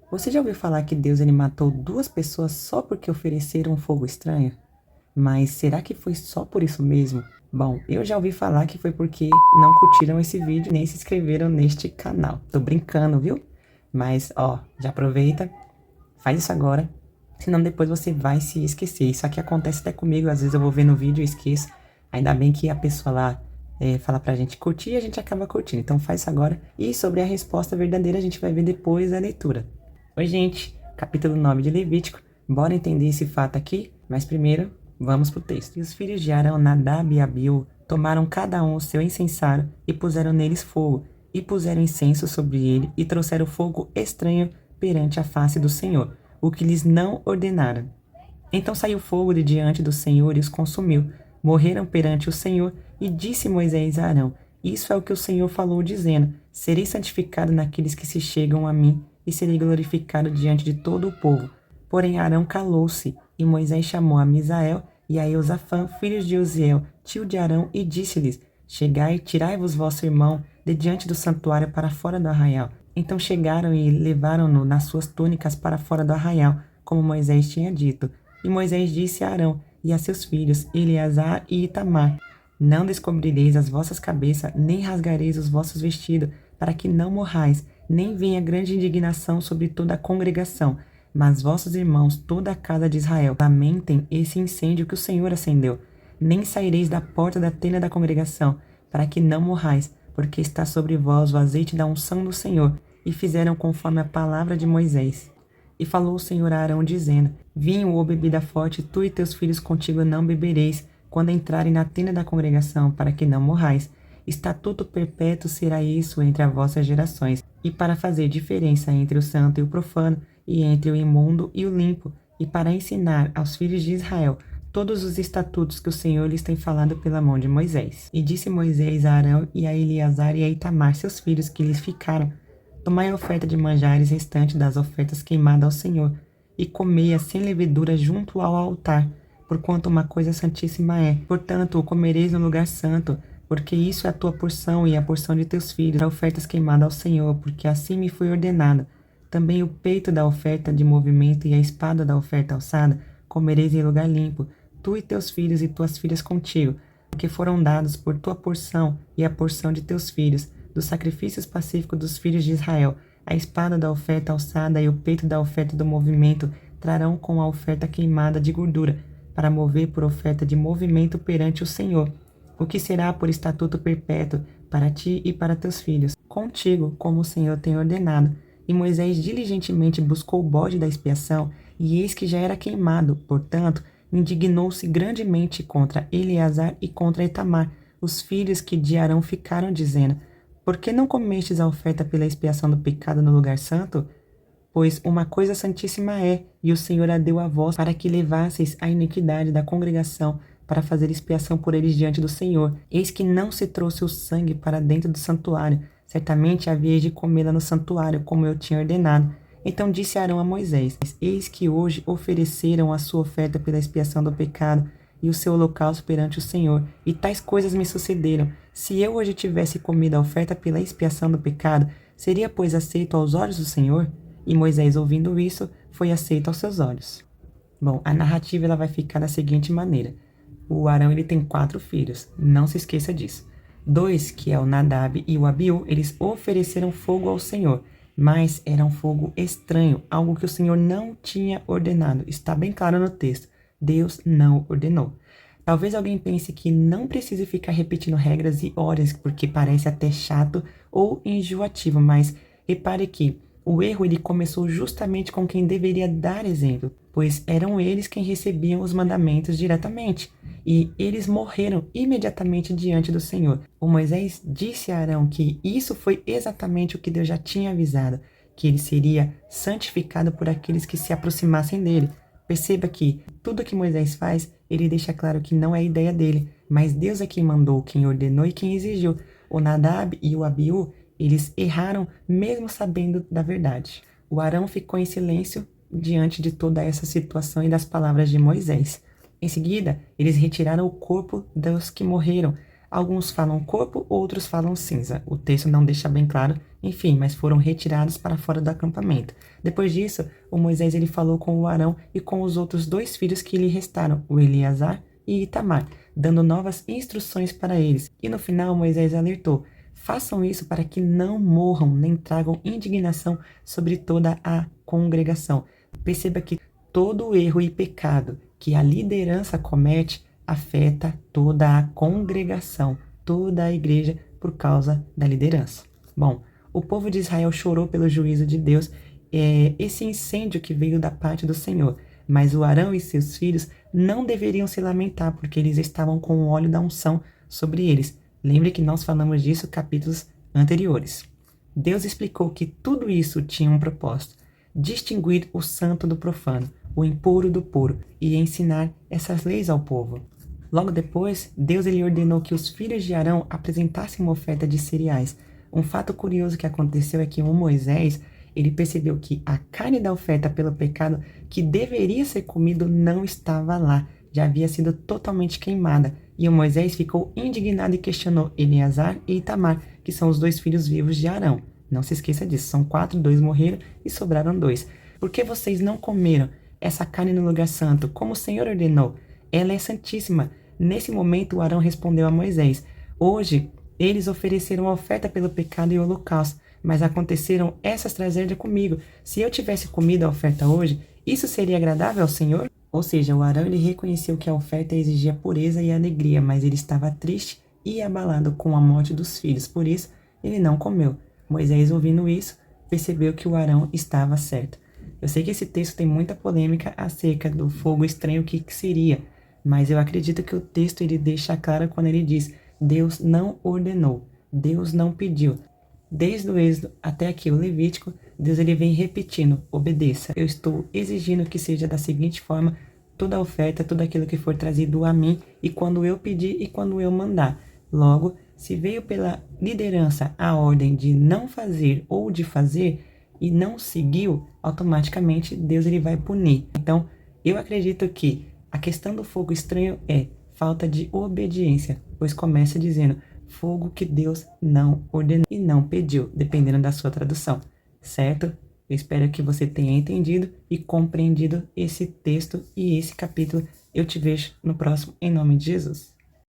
Você já ouviu falar que Deus ele matou duas pessoas só porque ofereceram um fogo estranho? Mas será que foi só por isso mesmo? Bom, eu já ouvi falar que foi porque não curtiram esse vídeo nem se inscreveram neste canal. Tô brincando, viu? Mas, ó, já aproveita, faz isso agora, senão depois você vai se esquecer. Isso aqui acontece até comigo, às vezes eu vou ver no vídeo e esqueço. Ainda bem que a pessoa lá fala pra gente curtir e a gente acaba curtindo. Então faz isso agora. E sobre a resposta verdadeira a gente vai ver depois da leitura. Oi, gente, capítulo 9 de Levítico. Bora entender esse fato aqui? Mas primeiro, vamos pro texto. E os filhos de Arão, Nadab e Abiú, tomaram cada um o seu incensário e puseram neles fogo, e puseram incenso sobre ele, e trouxeram fogo estranho perante a face do Senhor, o que lhes não ordenaram. Então saiu fogo de diante do Senhor e os consumiu. Morreram perante o Senhor, e disse Moisés a Arão: Isso é o que o Senhor falou, dizendo: Serei santificado naqueles que se chegam a mim, e serei glorificado diante de todo o povo. Porém Arão calou-se, e Moisés chamou a Misael e a Eusafã, filhos de Uziel, tio de Arão, e disse-lhes: Chegai, tirai-vos vosso irmão de diante do santuário para fora do arraial. Então chegaram e levaram-no nas suas túnicas para fora do arraial, como Moisés tinha dito. E Moisés disse a Arão e a seus filhos, Eleazar e Itamar: Não descobrireis as vossas cabeças, nem rasgareis os vossos vestidos, para que não morrais, nem venha grande indignação sobre toda a congregação. Mas vossos irmãos, toda a casa de Israel, lamentem esse incêndio que o Senhor acendeu. Nem saireis da porta da tenda da congregação, para que não morrais, porque está sobre vós o azeite da unção do Senhor. E fizeram conforme a palavra de Moisés. E falou o Senhor a Arão, dizendo: Vinho ou bebida forte, tu e teus filhos contigo não bebereis, quando entrarem na tenda da congregação, para que não morrais. Estatuto perpétuo será isso entre as vossas gerações, e para fazer diferença entre o santo e o profano, e entre o imundo e o limpo, e para ensinar aos filhos de Israel todos os estatutos que o Senhor lhes tem falado pela mão de Moisés. E disse Moisés a Arão e a Eleazar e a Itamar, seus filhos, que lhes ficaram: Tomai a oferta de manjares restante das ofertas queimadas ao Senhor, e comei-a sem levedura junto ao altar, porquanto uma coisa santíssima é. Portanto, o comereis no lugar santo, porque isso é a tua porção e a porção de teus filhos, a ofertas queimadas ao Senhor, porque assim me foi ordenado. Também o peito da oferta de movimento e a espada da oferta alçada comereis em lugar limpo, tu e teus filhos e tuas filhas contigo, porque foram dados por tua porção e a porção de teus filhos, dos sacrifícios pacíficos dos filhos de Israel. A espada da oferta alçada e o peito da oferta do movimento trarão com a oferta queimada de gordura, para mover por oferta de movimento perante o Senhor, o que será por estatuto perpétuo para ti e para teus filhos, contigo, como o Senhor tem ordenado. E Moisés diligentemente buscou o bode da expiação, e eis que já era queimado. Portanto, indignou-se grandemente contra Eleazar e contra Itamar, os filhos que de Arão ficaram, dizendo: Por que não comestes a oferta pela expiação do pecado no lugar santo? Pois uma coisa santíssima é, e o Senhor a deu a vós, para que levasseis a iniquidade da congregação, para fazer expiação por eles diante do Senhor. Eis que não se trouxe o sangue para dentro do santuário, certamente havíeis de comê-la no santuário, como eu tinha ordenado. Então disse Arão a Moisés: Eis que hoje ofereceram a sua oferta pela expiação do pecado, e o seu holocausto perante o Senhor, e tais coisas me sucederam. Se eu hoje tivesse comido a oferta pela expiação do pecado, seria, pois, aceito aos olhos do Senhor? E Moisés, ouvindo isso, foi aceito aos seus olhos. Bom, a narrativa ela vai ficar da seguinte maneira. O Arão ele tem 4 filhos, não se esqueça disso. 2, que é o Nadab e o Abiú, eles ofereceram fogo ao Senhor, mas era um fogo estranho, algo que o Senhor não tinha ordenado. Está bem claro no texto, Deus não ordenou. Talvez alguém pense que não precise ficar repetindo regras e ordens, porque parece até chato ou enjoativo, mas repare que o erro ele começou justamente com quem deveria dar exemplo, pois eram eles quem recebiam os mandamentos diretamente, e eles morreram imediatamente diante do Senhor. O Moisés disse a Arão que isso foi exatamente o que Deus já tinha avisado, que ele seria santificado por aqueles que se aproximassem dele. Perceba que tudo que Moisés faz, ele deixa claro que não é ideia dele, mas Deus é quem mandou, quem ordenou e quem exigiu. O Nadab e o Abiú, eles erraram mesmo sabendo da verdade. O Arão ficou em silêncio diante de toda essa situação e das palavras de Moisés. Em seguida, eles retiraram o corpo dos que morreram. Alguns falam corpo, outros falam cinza. O texto não deixa bem claro, enfim, mas foram retirados para fora do acampamento. Depois disso, o Moisés ele falou com o Arão e com os outros 2 filhos que lhe restaram, o Eleazar e Itamar, dando novas instruções para eles. E no final, Moisés alertou: façam isso para que não morram nem tragam indignação sobre toda a congregação. Perceba que todo erro e pecado que a liderança comete afeta toda a congregação, toda a igreja por causa da liderança. Bom, o povo de Israel chorou pelo juízo de Deus, esse incêndio que veio da parte do Senhor. Mas o Arão e seus filhos não deveriam se lamentar, porque eles estavam com o óleo da unção sobre eles. Lembre que nós falamos disso em capítulos anteriores. Deus explicou que tudo isso tinha um propósito: distinguir o santo do profano, o impuro do puro, e ensinar essas leis ao povo. Logo depois, Deus ele ordenou que os filhos de Arão apresentassem uma oferta de cereais. Um fato curioso que aconteceu é que o Moisés ele percebeu que a carne da oferta pelo pecado que deveria ser comido não estava lá, já havia sido totalmente queimada. E o Moisés ficou indignado e questionou Eleazar e Itamar, que são os 2 filhos vivos de Arão. Não se esqueça disso, são 4, 2 morreram e sobraram 2. Por que vocês não comeram essa carne no lugar santo, como o Senhor ordenou? Ela é santíssima. Nesse momento, o Arão respondeu a Moisés: hoje eles ofereceram a oferta pelo pecado e o holocausto, mas aconteceram essas tragédias comigo. Se eu tivesse comido a oferta hoje, isso seria agradável ao Senhor? Ou seja, o Arão ele reconheceu que a oferta exigia pureza e alegria, mas ele estava triste e abalado com a morte dos filhos, por isso ele não comeu. Moisés, ouvindo isso, percebeu que o Arão estava certo. Eu sei que esse texto tem muita polêmica acerca do fogo estranho, o que seria, mas eu acredito que o texto ele deixa claro quando ele diz: Deus não ordenou, Deus não pediu. Desde o Êxodo até aqui o Levítico, Deus ele vem repetindo: obedeça. Eu estou exigindo que seja da seguinte forma toda a oferta, tudo aquilo que for trazido a mim, e quando eu pedir e quando eu mandar. Logo, se veio pela liderança a ordem de não fazer ou de fazer e não seguiu, automaticamente Deus ele vai punir. Então, eu acredito que a questão do fogo estranho é falta de obediência, pois começa dizendo fogo que Deus não ordenou e não pediu, dependendo da sua tradução, certo? Eu espero que você tenha entendido e compreendido esse texto e esse capítulo. Eu te vejo no próximo, em nome de Jesus.